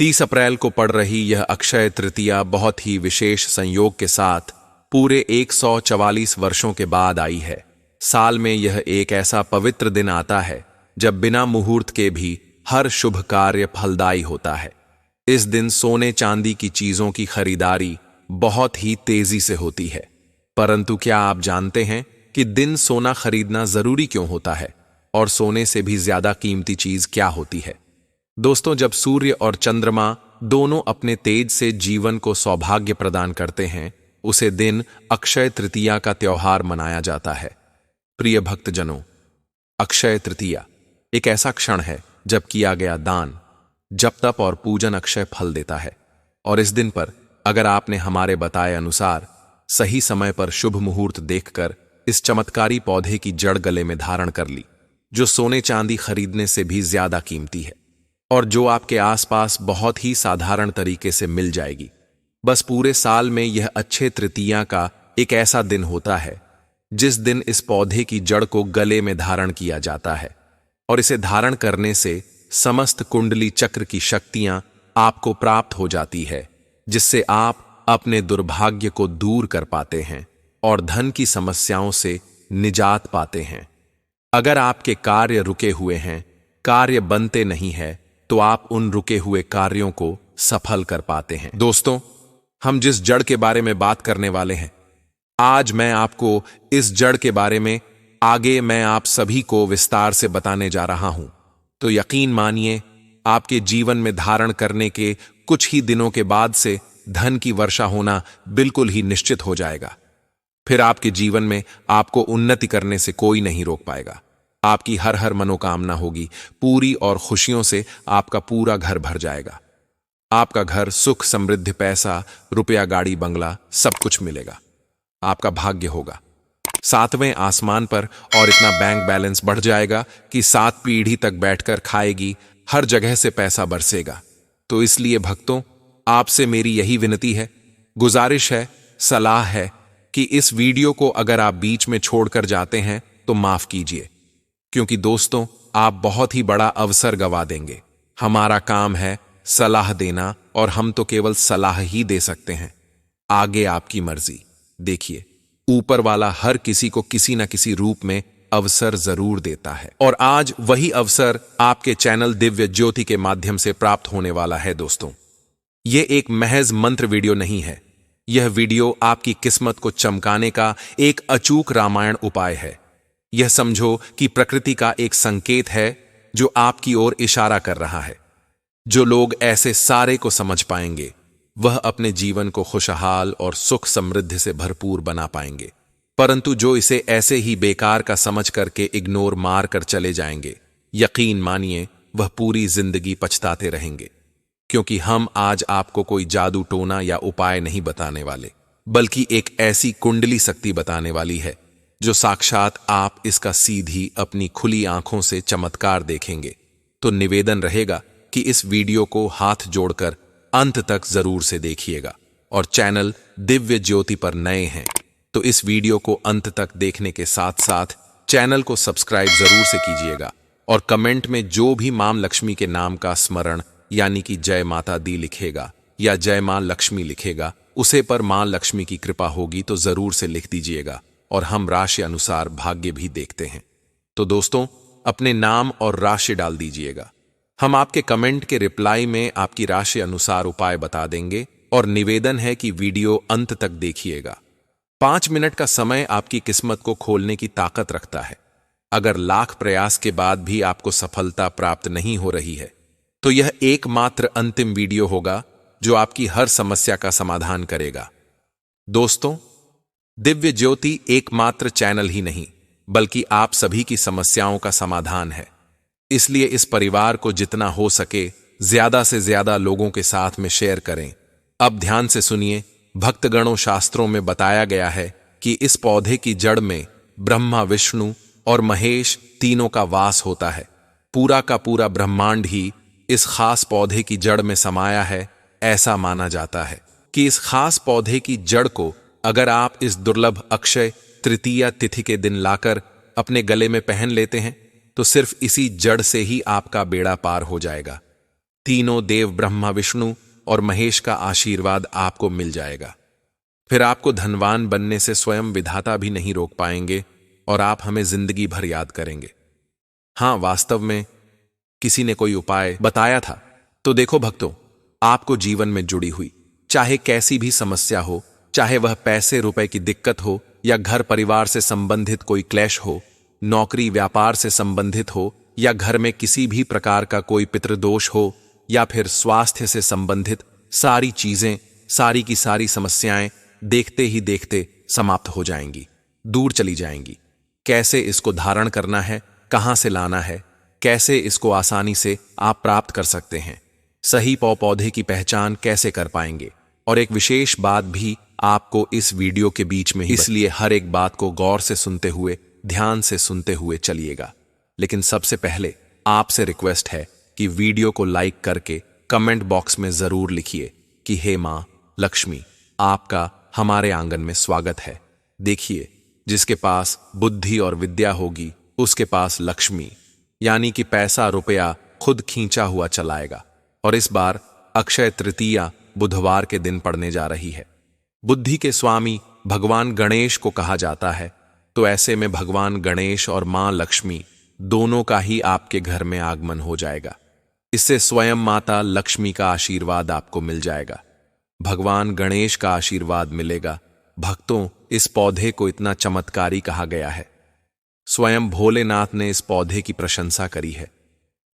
30 अप्रैल को पड़ रही यह अक्षय तृतीया बहुत ही विशेष संयोग के साथ पूरे 144 वर्षों के बाद आई है। साल में यह एक ऐसा पवित्र दिन आता है जब बिना मुहूर्त के भी हर शुभ कार्य फलदायी होता है। इस दिन सोने चांदी की चीजों की खरीदारी बहुत ही तेजी से होती है। परंतु क्या आप जानते हैं कि दिन सोना खरीदना जरूरी क्यों होता है और सोने से भी ज्यादा कीमती चीज क्या होती है? दोस्तों, जब सूर्य और चंद्रमा दोनों अपने तेज से जीवन को सौभाग्य प्रदान करते हैं, उसे दिन अक्षय तृतीया का त्योहार मनाया जाता है। प्रिय भक्तजनों, अक्षय तृतीया एक ऐसा क्षण है जब किया गया दान, जप तप और पूजन अक्षय फल देता है। और इस दिन पर अगर आपने हमारे बताए अनुसार सही समय पर शुभ मुहूर्त देखकर इस चमत्कारी पौधे की जड़ गले में धारण कर ली, जो सोने चांदी खरीदने से भी ज्यादा कीमती है और जो आपके आसपास बहुत ही साधारण तरीके से मिल जाएगी। बस पूरे साल में यह अक्षय तृतीया का एक ऐसा दिन होता है जिस दिन इस पौधे की जड़ को गले में धारण किया जाता है और इसे धारण करने से समस्त कुंडली चक्र की शक्तियां आपको प्राप्त हो जाती है, जिससे आप अपने दुर्भाग्य को दूर कर पाते हैं और धन की समस्याओं से निजात पाते हैं। अगर आपके कार्य रुके हुए हैं, कार्य बनते नहीं है, तो आप उन रुके हुए कार्यों को सफल कर पाते हैं। दोस्तों, हम जिस जड़ के बारे में बात करने वाले हैं, आज मैं आपको इस जड़ के बारे में आगे मैं आप सभी को विस्तार से बताने जा रहा हूं। तो यकीन मानिए, आपके जीवन में धारण करने के कुछ ही दिनों के बाद से धन की वर्षा होना बिल्कुल ही निश्चित हो जाएगा। फिर आपके जीवन में आपको उन्नति करने से कोई नहीं रोक पाएगा। आपकी हर हर मनोकामना होगी पूरी और खुशियों से आपका पूरा घर भर जाएगा। आपका घर सुख समृद्धि, पैसा रुपया, गाड़ी बंगला सब कुछ मिलेगा। आपका भाग्य होगा 7वें आसमान पर और इतना बैंक बैलेंस बढ़ जाएगा कि 7 पीढ़ी तक बैठकर खाएगी, हर जगह से पैसा बरसेगा। तो इसलिए भक्तों, आपसे मेरी यही विनती है, गुजारिश है, सलाह है कि इस वीडियो को अगर आप बीच में छोड़कर जाते हैं तो माफ कीजिए, क्योंकि दोस्तों, आप बहुत ही बड़ा अवसर गवा देंगे। हमारा काम है सलाह देना और हम तो केवल सलाह ही दे सकते हैं। आगे आपकी मर्जी। देखिए, ऊपर वाला हर किसी को किसी न किसी रूप में अवसर जरूर देता है और आज वही अवसर आपके चैनल दिव्य ज्योति के माध्यम से प्राप्त होने वाला है। दोस्तों, यह एक महज मंत्र वीडियो नहीं है। यह वीडियो आपकी किस्मत को चमकाने का एक अचूक रामायण उपाय है। यह समझो कि प्रकृति का एक संकेत है जो आपकी ओर इशारा कर रहा है। जो लोग ऐसे सारे को समझ पाएंगे, वह अपने जीवन को खुशहाल और सुख समृद्धि से भरपूर बना पाएंगे। परंतु जो इसे ऐसे ही बेकार का समझ करके इग्नोर मार कर चले जाएंगे, यकीन मानिए वह पूरी जिंदगी पछताते रहेंगे। क्योंकि हम आज आपको कोई जादू टोना या उपाय नहीं बताने वाले, बल्कि एक ऐसी कुंडली शक्ति बताने वाली है जो साक्षात आप इसका सीधी अपनी खुली आंखों से चमत्कार देखेंगे। तो निवेदन रहेगा कि इस वीडियो को हाथ जोड़कर अंत तक जरूर से देखिएगा और चैनल दिव्य ज्योति पर नए हैं तो इस वीडियो को अंत तक देखने के साथ साथ चैनल को सब्सक्राइब जरूर से कीजिएगा और कमेंट में जो भी मां लक्ष्मी के नाम का स्मरण यानी कि जय माता दी लिखेगा या जय मां लक्ष्मी लिखेगा, उसे पर मां लक्ष्मी की कृपा होगी तो जरूर से लिख दीजिएगा और हम राशि अनुसार भाग्य भी देखते हैं। तो दोस्तों, अपने नाम और राशि डाल दीजिएगा। हम आपके कमेंट के रिप्लाई में आपकी राशि अनुसार उपाय बता देंगे और निवेदन है कि वीडियो अंत तक देखिएगा। 5 मिनट का समय आपकी किस्मत को खोलने की ताकत रखता है। अगर लाख प्रयास के बाद भी आपको सफलता प्राप्त नहीं हो रही है, तो यह एकमात्र अंतिम वीडियो होगा जो आपकी हर समस्या का समाधान करेगा। दोस्तों, दिव्य ज्योति एकमात्र चैनल ही नहीं, बल्कि आप सभी की समस्याओं का समाधान है। इसलिए इस परिवार को जितना हो सके ज्यादा से ज्यादा लोगों के साथ में शेयर करें। अब ध्यान से सुनिए, भक्तगणों, शास्त्रों में बताया गया है कि इस पौधे की जड़ में ब्रह्मा, विष्णु और महेश तीनों का वास होता है। पूरा का पूरा ब्रह्मांड ही इस खास पौधे की जड़ में समाया है। ऐसा माना जाता है कि इस खास पौधे की जड़ को अगर आप इस दुर्लभ अक्षय तृतीया तिथि के दिन लाकर अपने गले में पहन लेते हैं तो सिर्फ इसी जड़ से ही आपका बेड़ा पार हो जाएगा। तीनों देव ब्रह्मा विष्णु और महेश का आशीर्वाद आपको मिल जाएगा। फिर आपको धनवान बनने से स्वयं विधाता भी नहीं रोक पाएंगे और आप हमें जिंदगी भर याद करेंगे। हां, वास्तव में किसी ने कोई उपाय बताया था। तो देखो भक्तों, आपको जीवन में जुड़ी हुई चाहे कैसी भी समस्या हो, चाहे वह पैसे रुपए की दिक्कत हो या घर परिवार से संबंधित कोई क्लेश हो, नौकरी व्यापार से संबंधित हो या घर में किसी भी प्रकार का कोई पितृदोष हो या फिर स्वास्थ्य से संबंधित सारी चीजें, सारी की सारी समस्याएं देखते ही देखते समाप्त हो जाएंगी, दूर चली जाएंगी। कैसे इसको धारण करना है, कहां से लाना है, कैसे इसको आसानी से आप प्राप्त कर सकते हैं, सही पौधे की पहचान कैसे कर पाएंगे, और एक विशेष बात भी आपको इस वीडियो के बीच में ही, इसलिए हर एक बात को गौर से सुनते हुए, ध्यान से सुनते हुए चलिएगा। लेकिन सबसे पहले आपसे रिक्वेस्ट है कि वीडियो को लाइक करके कमेंट बॉक्स में जरूर लिखिए कि हे मां लक्ष्मी, आपका हमारे आंगन में स्वागत है। देखिए, जिसके पास बुद्धि और विद्या होगी उसके पास लक्ष्मी यानी कि पैसा रुपया खुद खींचा हुआ चलाएगा। और इस बार अक्षय तृतीया बुधवार के दिन पड़ने जा रही है। बुद्धि के स्वामी भगवान गणेश को कहा जाता है, तो ऐसे में भगवान गणेश और मां लक्ष्मी दोनों का ही आपके घर में आगमन हो जाएगा। इससे स्वयं माता लक्ष्मी का आशीर्वाद आपको मिल जाएगा, भगवान गणेश का आशीर्वाद मिलेगा। भक्तों, इस पौधे को इतना चमत्कारी कहा गया है, स्वयं भोलेनाथ ने इस पौधे की प्रशंसा करी है।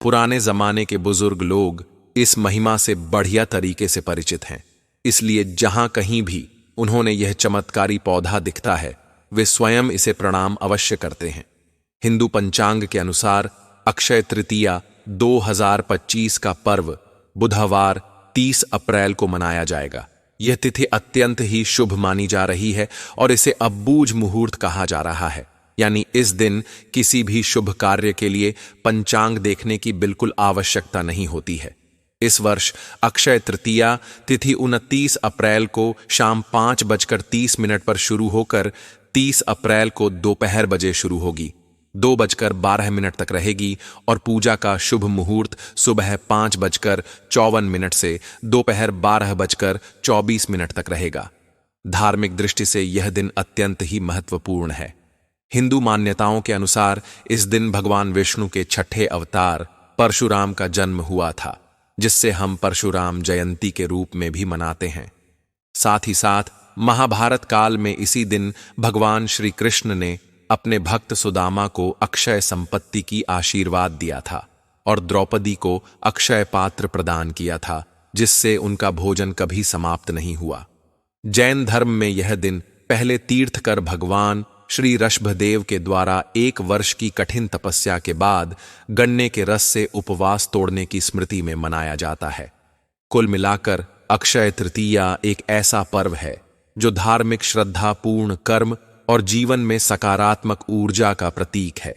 पुराने जमाने के बुजुर्ग लोग इस महिमा से बढ़िया तरीके से परिचित हैं, इसलिए जहां कहीं भी उन्होंने यह चमत्कारी पौधा दिखता है वे स्वयं इसे प्रणाम अवश्य करते हैं। हिंदू पंचांग के अनुसार अक्षय तृतीया 2025 का पर्व बुधवार 30 अप्रैल को मनाया जाएगा। यह तिथि अत्यंत ही शुभ मानी जा रही है और इसे अबूझ मुहूर्त कहा जा रहा है, यानी इस दिन किसी भी शुभ कार्य के लिए पंचांग देखने की बिल्कुल आवश्यकता नहीं होती है। इस वर्ष अक्षय तृतीया तिथि 29 अप्रैल को शाम 5:30 पर शुरू होकर 30 अप्रैल को दोपहर बजे शुरू होगी, 2:12 तक रहेगी और पूजा का शुभ मुहूर्त सुबह 5:54 से दोपहर 12:24 तक रहेगा। धार्मिक दृष्टि से यह दिन अत्यंत ही महत्वपूर्ण है। हिंदू मान्यताओं के अनुसार इस दिन भगवान विष्णु के छठे अवतार परशुराम का जन्म हुआ था, जिससे हम परशुराम जयंती के रूप में भी मनाते हैं। साथ ही साथ महाभारत काल में इसी दिन भगवान श्री कृष्ण ने अपने भक्त सुदामा को अक्षय संपत्ति की आशीर्वाद दिया था और द्रौपदी को अक्षय पात्र प्रदान किया था, जिससे उनका भोजन कभी समाप्त नहीं हुआ। जैन धर्म में यह दिन पहले तीर्थकर भगवान श्री ऋषभदेव के द्वारा 1 वर्ष की कठिन तपस्या के बाद गन्ने के रस से उपवास तोड़ने की स्मृति में मनाया जाता है। कुल मिलाकर अक्षय तृतीया एक ऐसा पर्व है जो धार्मिक श्रद्धा पूर्ण कर्म और जीवन में सकारात्मक ऊर्जा का प्रतीक है।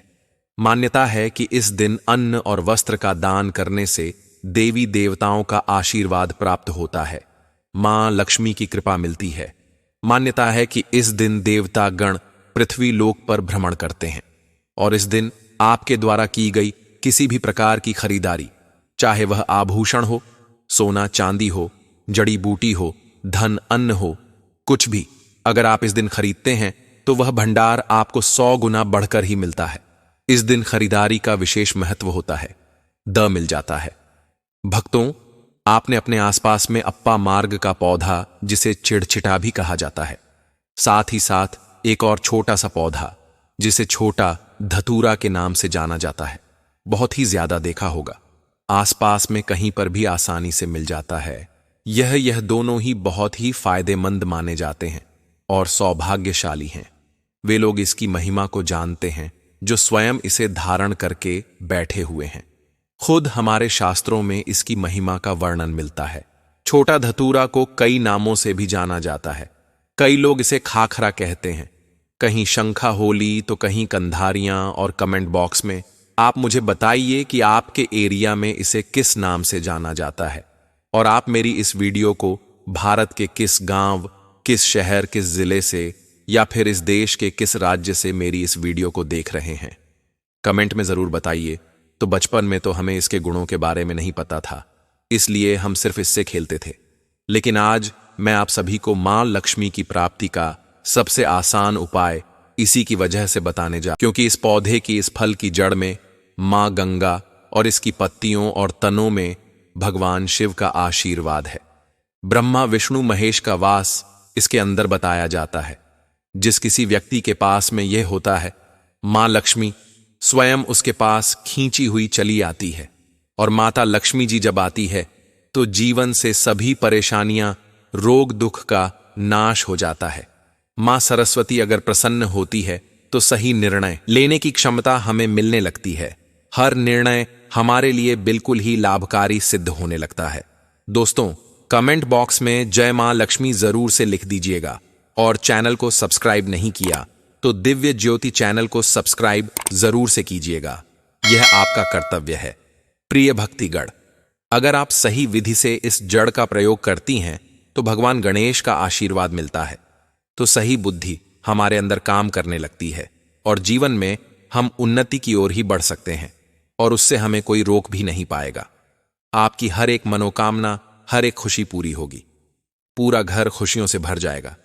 मान्यता है कि इस दिन अन्न और वस्त्र का दान करने से देवी देवताओं का आशीर्वाद प्राप्त होता है, मां लक्ष्मी की कृपा मिलती है। मान्यता है कि इस दिन देवता गण पृथ्वी लोक पर भ्रमण करते हैं और इस दिन आपके द्वारा की गई किसी भी प्रकार की खरीदारी, चाहे वह आभूषण हो, सोना चांदी हो, जड़ी बूटी हो, धन अन्न हो, कुछ भी अगर आप इस दिन खरीदते हैं तो वह भंडार आपको 100 गुना बढ़कर ही मिलता है। इस दिन खरीदारी का विशेष महत्व होता है, मिल जाता है। भक्तों, आपने अपने आसपास में अप्पा मार्ग का पौधा, जिसे चिड़चिटा भी कहा जाता है, साथ ही साथ एक और छोटा सा पौधा जिसे छोटा धतूरा के नाम से जाना जाता है, बहुत ही ज्यादा देखा होगा। आसपास में कहीं पर भी आसानी से मिल जाता है। यह दोनों ही बहुत ही फायदेमंद माने जाते हैं और सौभाग्यशाली हैं। वे लोग इसकी महिमा को जानते हैं जो स्वयं इसे धारण करके बैठे हुए हैं। खुद हमारे शास्त्रों में इसकी महिमा का वर्णन मिलता है। छोटा धतूरा को कई नामों से भी जाना जाता है। कई लोग इसे खाखरा कहते हैं, कहीं शंखा होली तो कहीं कंधारियां। और कमेंट बॉक्स में आप मुझे बताइए कि आपके एरिया में इसे किस नाम से जाना जाता है और आप मेरी इस वीडियो को भारत के किस गांव, किस शहर, किस जिले से या फिर इस देश के किस राज्य से मेरी इस वीडियो को देख रहे हैं। कमेंट में जरूर बताइए। तो बचपन में तो हमें इसके गुणों के बारे में नहीं पता था, इसलिए हम सिर्फ इससे खेलते थे। लेकिन आज मैं आप सभी को मां लक्ष्मी की प्राप्ति का सबसे आसान उपाय इसी की वजह से बताने जा, क्योंकि इस पौधे की, इस फल की जड़ में मां गंगा और इसकी पत्तियों और तनों में भगवान शिव का आशीर्वाद है। ब्रह्मा विष्णु महेश का वास इसके अंदर बताया जाता है। जिस किसी व्यक्ति के पास में यह होता है, मां लक्ष्मी स्वयं उसके पास खींची हुई चली आती है। और माता लक्ष्मी जी जब आती है तो जीवन से सभी परेशानियां, रोग दुख का नाश हो जाता है। मां सरस्वती अगर प्रसन्न होती है तो सही निर्णय लेने की क्षमता हमें मिलने लगती है। हर निर्णय हमारे लिए बिल्कुल ही लाभकारी सिद्ध होने लगता है। दोस्तों, कमेंट बॉक्स में जय मां लक्ष्मी जरूर से लिख दीजिएगा। और चैनल को सब्सक्राइब नहीं किया तो दिव्य ज्योति चैनल को सब्सक्राइब जरूर से कीजिएगा, यह आपका कर्तव्य है। प्रिय भक्तिगण, अगर आप सही विधि से इस जड़ का प्रयोग करती हैं तो भगवान गणेश का आशीर्वाद मिलता है। तो सही बुद्धि हमारे अंदर काम करने लगती है और जीवन में हम उन्नति की ओर ही बढ़ सकते हैं और उससे हमें कोई रोक भी नहीं पाएगा। आपकी हर एक मनोकामना, हर एक खुशी पूरी होगी। पूरा घर खुशियों से भर जाएगा।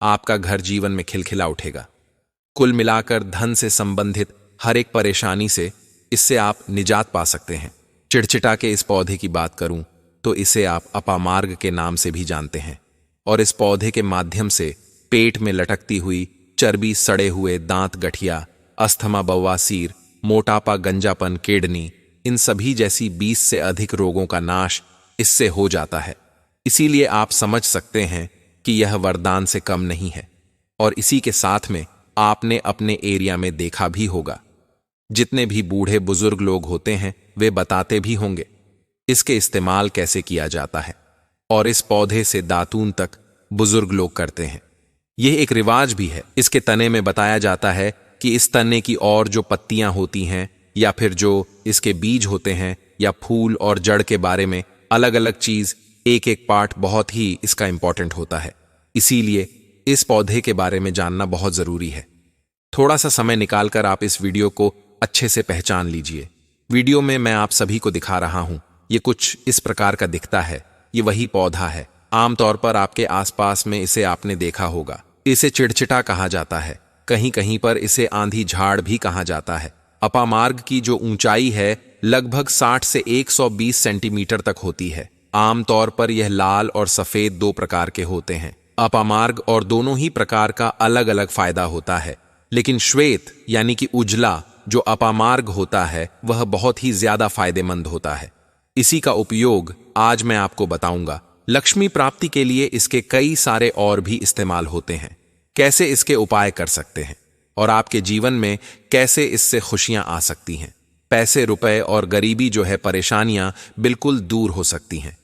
आपका घर जीवन में खिलखिला उठेगा। कुल मिलाकर धन से संबंधित हर एक परेशानी से इससे आप निजात पा सकते हैं। चिड़चिटा के इस पौधे की बात करूं तो इसे आप अपामार्ग के नाम से भी जानते हैं। और इस पौधे के माध्यम से पेट में लटकती हुई चर्बी, सड़े हुए दांत, गठिया, अस्थमा, बवासीर, मोटापा, गंजापन, किडनी, इन सभी जैसी 20 से अधिक रोगों का नाश इससे हो जाता है। इसीलिए आप समझ सकते हैं कि यह वरदान से कम नहीं है। और इसी के साथ में आपने अपने एरिया में देखा भी होगा, जितने भी बूढ़े बुजुर्ग लोग होते हैं वे बताते भी होंगे इसके इस्तेमाल कैसे किया जाता है। और इस पौधे से दातून तक बुजुर्ग लोग करते हैं। यह एक रिवाज भी है। इसके तने में बताया जाता है कि इस तने की और जो पत्तियां होती हैं या फिर जो इसके बीज होते हैं या फूल और जड़ के बारे में अलग अलग चीज, एक एक पार्ट बहुत ही इसका इंपॉर्टेंट होता है। इसीलिए इस पौधे के बारे में जानना बहुत जरूरी है। थोड़ा सा समय निकालकर आप इस वीडियो को अच्छे से पहचान लीजिए। वीडियो में मैं आप सभी को दिखा रहा हूं, ये कुछ इस प्रकार का दिखता है। ये वही पौधा है। आमतौर पर आपके आसपास में इसे आपने देखा होगा। इसे चिड़चिटा कहा जाता है। कहीं कहीं पर इसे आंधी झाड़ भी कहा जाता है। अपामार्ग की जो ऊंचाई है लगभग 60 से 120 सेंटीमीटर तक होती है। आमतौर पर यह लाल और सफेद दो प्रकार के होते हैं। अपामार्ग और दोनों ही प्रकार का अलग अलग फायदा होता है, लेकिन श्वेत यानी कि उजला जो अपामार्ग होता है वह बहुत ही ज्यादा फायदेमंद होता है। इसी का उपयोग आज मैं आपको बताऊंगा। लक्ष्मी प्राप्ति के लिए इसके कई सारे और भी इस्तेमाल होते हैं। कैसे इसके उपाय कर सकते हैं और आपके जीवन में कैसे इससे खुशियां आ सकती हैं। पैसे, रुपए और गरीबी जो है, परेशानियां बिल्कुल दूर हो सकती हैं।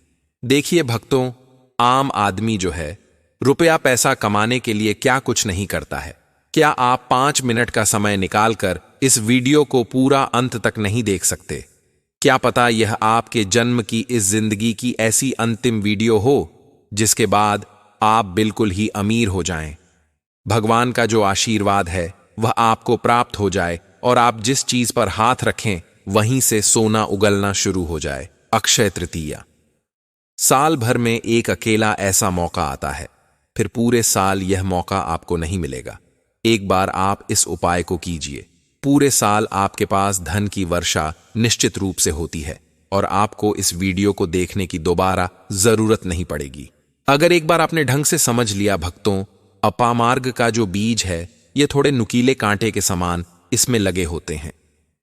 देखिए भक्तों, आम आदमी जो है रुपया पैसा कमाने के लिए क्या कुछ नहीं करता है। क्या आप 5 मिनट का समय निकालकर इस वीडियो को पूरा अंत तक नहीं देख सकते? क्या पता यह आपके जन्म की इस जिंदगी की ऐसी अंतिम वीडियो हो जिसके बाद आप बिल्कुल ही अमीर हो जाएं। भगवान का जो आशीर्वाद है वह आपको प्राप्त हो जाए और आप जिस चीज पर हाथ रखें वहीं से सोना उगलना शुरू हो जाए। अक्षय तृतीया। साल भर में एक अकेला ऐसा मौका आता है, फिर पूरे साल यह मौका आपको नहीं मिलेगा। एक बार आप इस उपाय को कीजिए, पूरे साल आपके पास धन की वर्षा निश्चित रूप से होती है और आपको इस वीडियो को देखने की दोबारा जरूरत नहीं पड़ेगी। अगर एक बार आपने ढंग से समझ लिया भक्तों, अपामार्ग का जो बीज है ये थोड़े नुकीले कांटे के समान इसमें लगे होते हैं।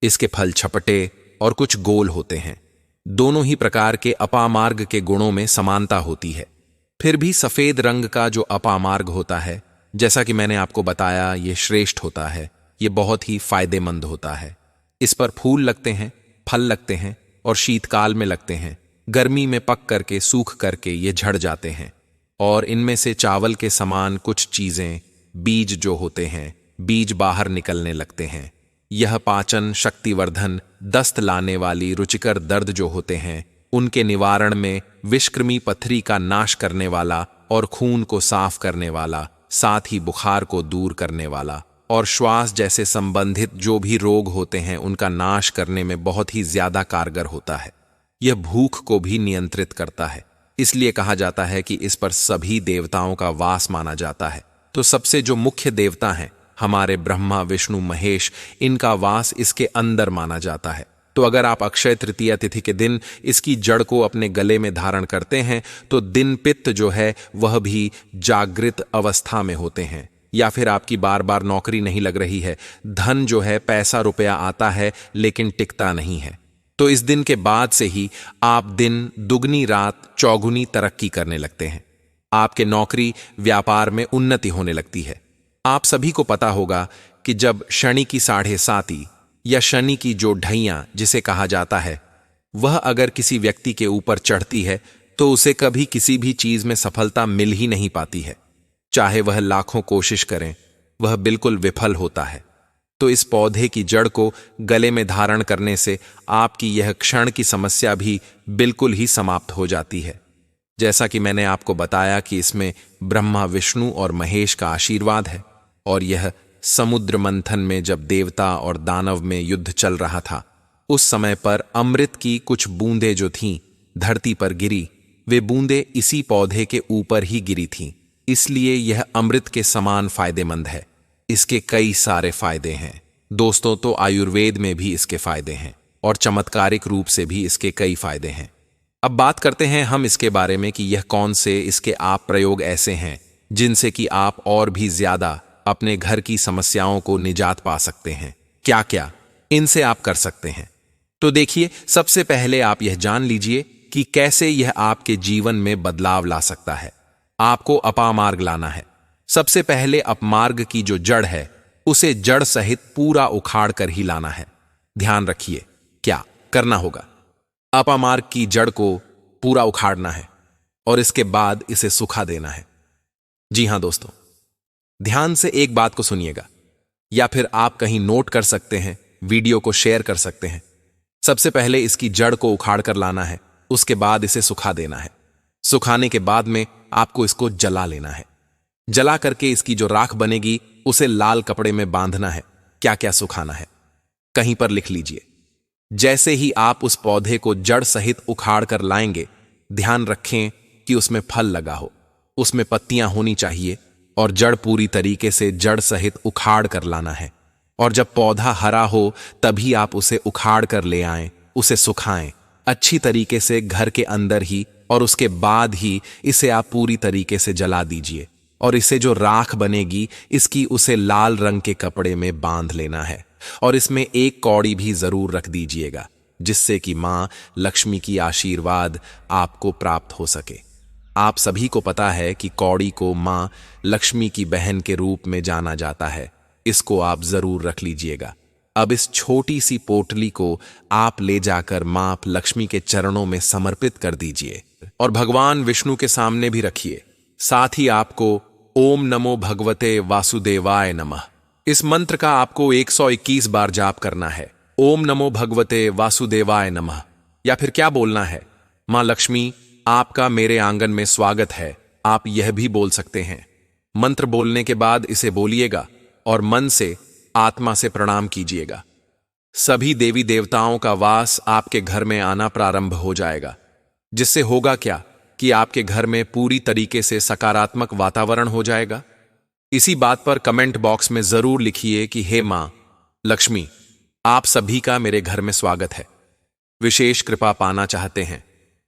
इसके फल छपटे और कुछ गोल होते हैं। दोनों ही प्रकार के अपामार्ग के गुणों में समानता होती है। फिर भी सफेद रंग का जो अपामार्ग होता है, जैसा कि मैंने आपको बताया, ये श्रेष्ठ होता है। ये बहुत ही फायदेमंद होता है। इस पर फूल लगते हैं, फल लगते हैं और शीतकाल में लगते हैं। गर्मी में पक करके, सूख करके ये झड़ जाते हैं और इनमें से चावल के समान कुछ चीजें, बीज जो होते हैं, बीज बाहर निकलने लगते हैं। यह पाचन, शक्तिवर्धन, दस्त लाने वाली, रुचिकर दर्द जो होते हैं उनके निवारण में, विषकृमि पथरी का नाश करने वाला और खून को साफ करने वाला, साथ ही बुखार को दूर करने वाला और श्वास जैसे संबंधित जो भी रोग होते हैं उनका नाश करने में बहुत ही ज्यादा कारगर होता है। यह भूख को भी नियंत्रित करता है। इसलिए कहा जाता है कि इस पर सभी देवताओं का वास माना जाता है। तो सबसे जो मुख्य देवता हैं हमारे ब्रह्मा विष्णु महेश, इनका वास इसके अंदर माना जाता है। तो अगर आप अक्षय तृतीया तिथि के दिन इसकी जड़ को अपने गले में धारण करते हैं तो दिन पित्त जो है वह भी जागृत अवस्था में होते हैं। या फिर आपकी बार बार नौकरी नहीं लग रही है, धन जो है पैसा रुपया आता है लेकिन टिकता नहीं है, तो इस दिन के बाद से ही आप दिन दुगनी रात चौगुनी तरक्की करने लगते हैं। आपके नौकरी व्यापार में उन्नति होने लगती है। आप सभी को पता होगा कि जब शनि की 7.5 या शनि की जो ढैया जिसे कहा जाता है वह अगर किसी व्यक्ति के ऊपर चढ़ती है तो उसे कभी किसी भी चीज में सफलता मिल ही नहीं पाती है। चाहे वह लाखों कोशिश करें, वह बिल्कुल विफल होता है। तो इस पौधे की जड़ को गले में धारण करने से आपकी यह क्षण की समस्या भी बिल्कुल ही समाप्त हो जाती है। जैसा कि मैंने आपको बताया कि इसमें ब्रह्मा विष्णु और महेश का आशीर्वाद है। और यह समुद्र मंथन में जब देवता और दानव में युद्ध चल रहा था, उस समय पर अमृत की कुछ बूंदें जो थीं धरती पर गिरी, वे बूंदें इसी पौधे के ऊपर ही गिरी थीं। इसलिए यह अमृत के समान फायदेमंद है। इसके कई सारे फायदे हैं दोस्तों। तो आयुर्वेद में भी इसके फायदे हैं और चमत्कारिक रूप से भी इसके कई फायदे हैं। अब बात करते हैं हम इसके बारे में कि यह कौन से इसके आप प्रयोग ऐसे हैं जिनसे कि आप और भी ज्यादा अपने घर की समस्याओं को निजात पा सकते हैं। क्या क्या इनसे आप कर सकते हैं? तो देखिए, सबसे पहले आप यह जान लीजिए कि कैसे यह आपके जीवन में बदलाव ला सकता है। आपको अपामार्ग लाना है। सबसे पहले अपमार्ग की जो जड़ है उसे जड़ सहित पूरा उखाड़ कर ही लाना है। ध्यान रखिए क्या करना होगा। अपामार्ग की जड़ को पूरा उखाड़ना है और इसके बाद इसे सुखा देना है। जी हां दोस्तों, ध्यान से एक बात को सुनिएगा, या फिर आप कहीं नोट कर सकते हैं, वीडियो को शेयर कर सकते हैं। सबसे पहले इसकी जड़ को उखाड़ कर लाना है, उसके बाद इसे सुखा देना है। सुखाने के बाद में आपको इसको जला लेना है। जला करके इसकी जो राख बनेगी उसे लाल कपड़े में बांधना है। क्या क्या सुखाना है कहीं पर लिख लीजिए। जैसे ही आप उस पौधे को जड़ सहित उखाड़ कर लाएंगे, ध्यान रखें कि उसमें फल लगा हो, उसमें पत्तियां होनी चाहिए और जड़ पूरी तरीके से जड़ सहित उखाड़ कर लाना है। और जब पौधा हरा हो तभी आप उसे उखाड़ कर ले आएं, उसे सुखाएं अच्छी तरीके से घर के अंदर ही, और उसके बाद ही इसे आप पूरी तरीके से जला दीजिए। और इसे जो राख बनेगी इसकी उसे लाल रंग के कपड़े में बांध लेना है और इसमें एक कौड़ी भी जरूर रख दीजिएगा, जिससे कि मां लक्ष्मी की आशीर्वाद आपको प्राप्त हो सके। आप सभी को पता है कि कौड़ी को मां लक्ष्मी की बहन के रूप में जाना जाता है। इसको आप जरूर रख लीजिएगा। अब इस छोटी सी पोटली को आप ले जाकर मां लक्ष्मी के चरणों में समर्पित कर दीजिए और भगवान विष्णु के सामने भी रखिए। साथ ही आपको ओम नमो भगवते वासुदेवाय नमः इस मंत्र का आपको 121 बार जाप करना है। ओम नमो भगवते वासुदेवाय नमः। या फिर क्या बोलना है, मां लक्ष्मी आपका मेरे आंगन में स्वागत है, आप यह भी बोल सकते हैं। मंत्र बोलने के बाद इसे बोलिएगा और मन से आत्मा से प्रणाम कीजिएगा। सभी देवी देवताओं का वास आपके घर में आना प्रारंभ हो जाएगा, जिससे होगा क्या कि आपके घर में पूरी तरीके से सकारात्मक वातावरण हो जाएगा। इसी बात पर कमेंट बॉक्स में जरूर लिखिए कि हे मां लक्ष्मी, आप सभी का मेरे घर में स्वागत है। विशेष कृपा पाना चाहते हैं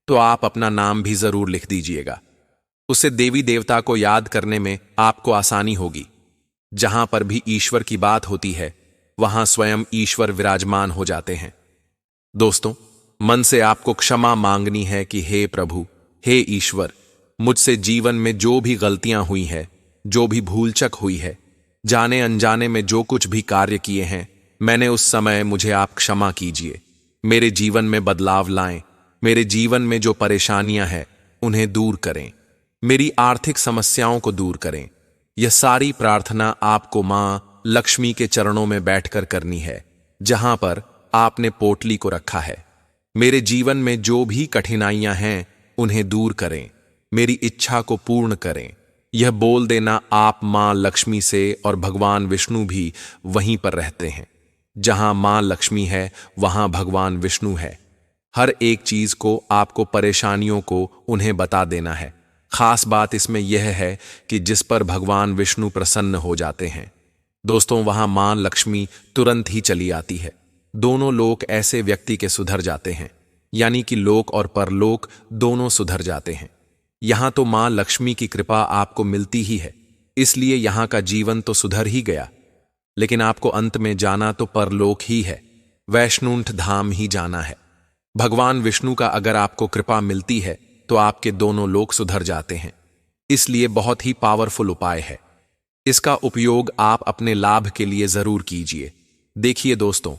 तो आप अपना नाम भी जरूर लिख दीजिएगा। उससे देवी देवता को याद करने में आपको आसानी होगी। जहां पर भी ईश्वर की बात होती है वहां स्वयं ईश्वर विराजमान हो जाते हैं। दोस्तों, मन से आपको क्षमा मांगनी है कि हे प्रभु, हे ईश्वर, मुझसे जीवन में जो भी गलतियां हुई है, जो भी भूलचक हुई है, जाने अनजाने में जो कुछ भी कार्य किए हैं, मैंने उस समय मुझे आप क्षमा कीजिए। मेरे जीवन में बदलाव लाएं। मेरे जीवन में जो परेशानियां हैं उन्हें दूर करें। मेरी आर्थिक समस्याओं को दूर करें। यह सारी प्रार्थना आपको मां लक्ष्मी के चरणों में बैठकर करनी है, जहां पर आपने पोटली को रखा है। मेरे जीवन में जो भी कठिनाइयां हैं उन्हें दूर करें। मेरी इच्छा को पूर्ण करें। यह बोल देना आप मां लक्ष्मी से, और भगवान विष्णु भी वहीं पर रहते हैं। जहां मां लक्ष्मी है वहां भगवान विष्णु है। हर एक चीज को, आपको परेशानियों को उन्हें बता देना है। खास बात इसमें यह है कि जिस पर भगवान विष्णु प्रसन्न हो जाते हैं दोस्तों, वहां मां लक्ष्मी तुरंत ही चली आती है। दोनों लोक ऐसे व्यक्ति के सुधर जाते हैं, यानी कि लोक और परलोक दोनों सुधर जाते हैं। यहां तो मां लक्ष्मी की कृपा आपको मिलती ही है, इसलिए यहां का जीवन तो सुधर ही गया, लेकिन आपको अंत में जाना तो परलोक ही है, वैष्णुंठ धाम ही जाना है। भगवान विष्णु का अगर आपको कृपा मिलती है तो आपके दोनों लोक सुधर जाते हैं, इसलिए बहुत ही पावरफुल उपाय है। इसका उपयोग आप अपने लाभ के लिए जरूर कीजिए। देखिए दोस्तों,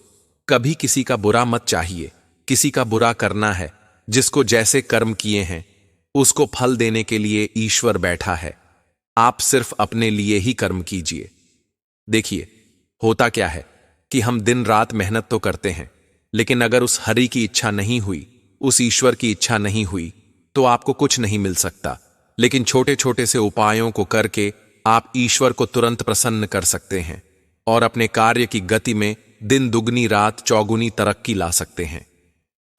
कभी किसी का बुरा मत चाहिए, किसी का बुरा करना है। जिसको जैसे कर्म किए हैं उसको फल देने के लिए ईश्वर बैठा है, आप सिर्फ अपने लिए ही कर्म कीजिए। देखिए, होता क्या है कि हम दिन रात मेहनत तो करते हैं, लेकिन अगर उस हरि की इच्छा नहीं हुई, उस ईश्वर की इच्छा नहीं हुई, तो आपको कुछ नहीं मिल सकता। लेकिन छोटे छोटे से उपायों को करके आप ईश्वर को तुरंत प्रसन्न कर सकते हैं और अपने कार्य की गति में दिन दुगनी रात चौगुनी तरक्की ला सकते हैं।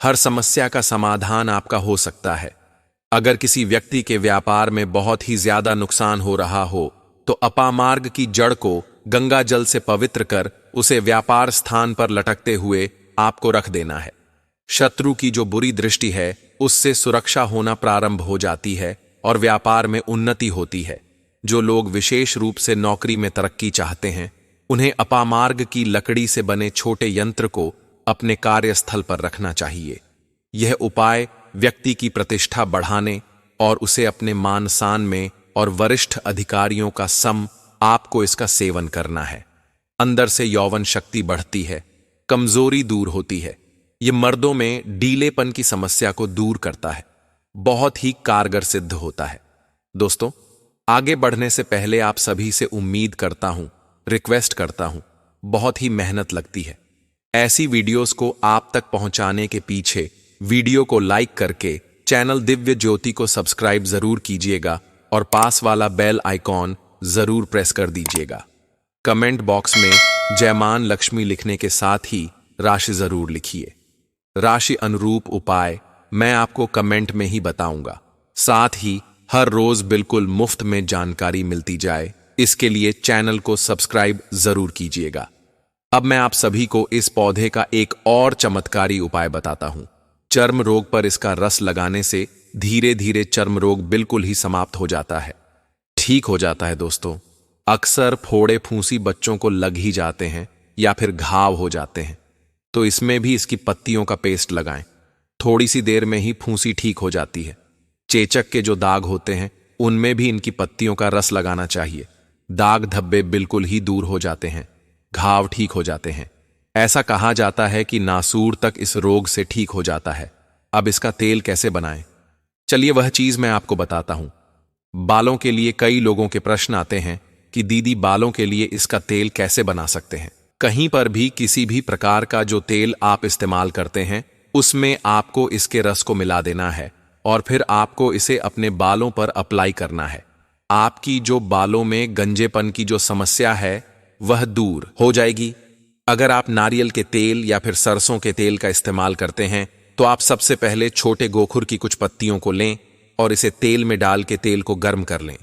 हर समस्या का समाधान आपका हो सकता है। अगर किसी व्यक्ति के व्यापार में बहुत ही ज्यादा नुकसान हो रहा हो तो अपामार्ग की जड़ को गंगा जल से पवित्र कर उसे व्यापार स्थान पर लटकते हुए आपको रख देना है। शत्रु की जो बुरी दृष्टि है उससे सुरक्षा होना प्रारंभ हो जाती है और व्यापार में उन्नति होती है। जो लोग विशेष रूप से नौकरी में तरक्की चाहते हैं, उन्हें अपामार्ग की लकड़ी से बने छोटे यंत्र को अपने कार्यस्थल पर रखना चाहिए। यह उपाय व्यक्ति की प्रतिष्ठा बढ़ाने और उसे अपने मान सान में और वरिष्ठ अधिकारियों का सम, आपको इसका सेवन करना है। अंदर से यौवन शक्ति बढ़ती है, कमजोरी दूर होती है। यह मर्दों में ढीलेपन की समस्या को दूर करता है, बहुत ही कारगर सिद्ध होता है। दोस्तों, आगे बढ़ने से पहले आप सभी से उम्मीद करता हूं, रिक्वेस्ट करता हूं, बहुत ही मेहनत लगती है। ऐसी वीडियोस को आप तक पहुंचाने के पीछे वीडियो को लाइक करके चैनल दिव्य ज्योति को सब्सक्राइब जरूर कीजिएगा और पास वाला बेल आइकॉन जरूर प्रेस कर दीजिएगा। कमेंट बॉक्स में जयमान लक्ष्मी लिखने के साथ ही राशि जरूर लिखिए। राशि अनुरूप उपाय मैं आपको कमेंट में ही बताऊंगा। साथ ही हर रोज बिल्कुल मुफ्त में जानकारी मिलती जाए, इसके लिए चैनल को सब्सक्राइब जरूर कीजिएगा। अब मैं आप सभी को इस पौधे का एक और चमत्कारी उपाय बताता हूं। चर्म रोग पर इसका रस लगाने से धीरे धीरे चर्म रोग बिल्कुल ही समाप्त हो जाता है, ठीक हो जाता है। दोस्तों, अक्सर फोड़े फूंसी बच्चों को लग ही जाते हैं या फिर घाव हो जाते हैं, तो इसमें भी इसकी पत्तियों का पेस्ट लगाएं। थोड़ी सी देर में ही फूंसी ठीक हो जाती है। चेचक के जो दाग होते हैं उनमें भी इनकी पत्तियों का रस लगाना चाहिए। दाग धब्बे बिल्कुल ही दूर हो जाते हैं, घाव ठीक हो जाते हैं। ऐसा कहा जाता है कि नासूर तक इस रोग से ठीक हो जाता है। अब इसका तेल कैसे बनाएं? चलिए वह चीज मैं आपको बताता हूं। बालों के लिए कई लोगों के प्रश्न आते हैं कि दीदी, बालों के लिए इसका तेल कैसे बना सकते हैं? कहीं पर भी किसी भी प्रकार का जो तेल आप इस्तेमाल करते हैं उसमें आपको इसके रस को मिला देना है और फिर आपको इसे अपने बालों पर अप्लाई करना है। आपकी जो बालों में गंजेपन की जो समस्या है वह दूर हो जाएगी। अगर आप नारियल के तेल या फिर सरसों के तेल का इस्तेमाल करते हैं तो आप सबसे पहले छोटे गोखुर की कुछ पत्तियों को लें और इसे तेल में डाल के तेल को गर्म कर लें,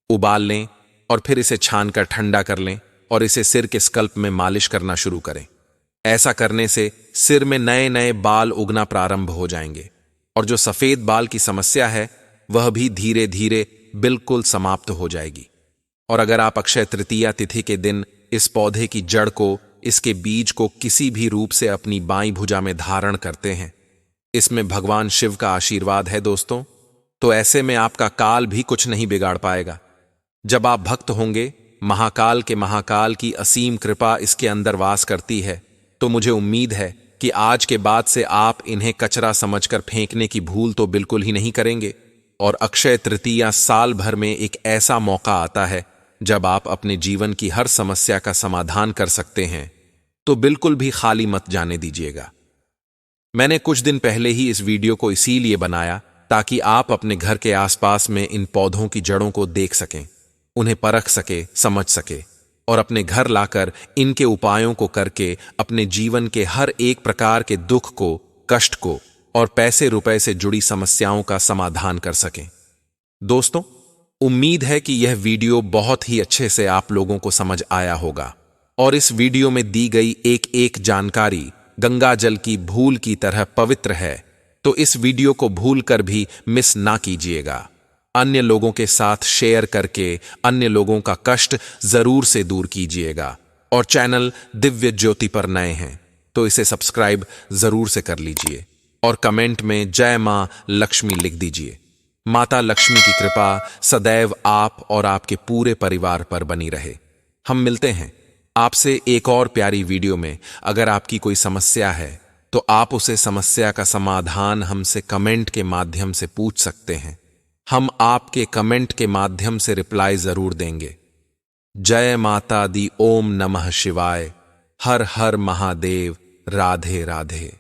उबाल लें और फिर इसे छानकर ठंडा कर लें और इसे सिर के स्कल्प में मालिश करना शुरू करें। ऐसा करने से सिर में नए नए बाल उगना प्रारंभ हो जाएंगे और जो सफेद बाल की समस्या है वह भी धीरे धीरे बिल्कुल समाप्त हो जाएगी। और अगर आप अक्षय तृतीया तिथि के दिन इस पौधे की जड़ को, इसके बीज को किसी भी रूप से अपनी बाईं भुजा में धारण करते हैं, इसमें भगवान शिव का आशीर्वाद है दोस्तों, तो ऐसे में आपका काल भी कुछ नहीं बिगाड़ पाएगा। जब आप भक्त होंगे, महाकाल के महाकाल की असीम कृपा इसके अंदर वास करती है, तो मुझे उम्मीद है कि आज के बाद से आप इन्हें कचरा समझकर फेंकने की भूल तो बिल्कुल ही नहीं करेंगे। और अक्षय तृतीया साल भर में एक ऐसा मौका आता है जब आप अपने जीवन की हर समस्या का समाधान कर सकते हैं, तो बिल्कुल भी खाली मत जाने दीजिएगा। मैंने कुछ दिन पहले ही इस वीडियो को इसीलिए बनाया ताकि आप अपने घर के आसपास में इन पौधों की जड़ों को देख सकें, उन्हें परख सके, समझ सके और अपने घर लाकर इनके उपायों को करके अपने जीवन के हर एक प्रकार के दुख को, कष्ट को और पैसे रुपए से जुड़ी समस्याओं का समाधान कर सकें। दोस्तों, उम्मीद है कि यह वीडियो बहुत ही अच्छे से आप लोगों को समझ आया होगा और इस वीडियो में दी गई एक एक जानकारी गंगा जल की भूल की तरह पवित्र है, तो इस वीडियो को भूल कर भी मिस ना कीजिएगा। अन्य लोगों के साथ शेयर करके अन्य लोगों का कष्ट जरूर से दूर कीजिएगा। और चैनल दिव्य ज्योति पर नए हैं तो इसे सब्सक्राइब जरूर से कर लीजिए और कमेंट में जय मां लक्ष्मी लिख दीजिए। माता लक्ष्मी की कृपा सदैव आप और आपके पूरे परिवार पर बनी रहे। हम मिलते हैं आपसे एक और प्यारी वीडियो में। अगर आपकी कोई समस्या है तो आप उसे समस्या का समाधान हमसे कमेंट के माध्यम से पूछ सकते हैं। हम आपके कमेंट के माध्यम से रिप्लाई जरूर देंगे। जय माता दी। ओम नमः शिवाय। हर हर महादेव। राधे राधे।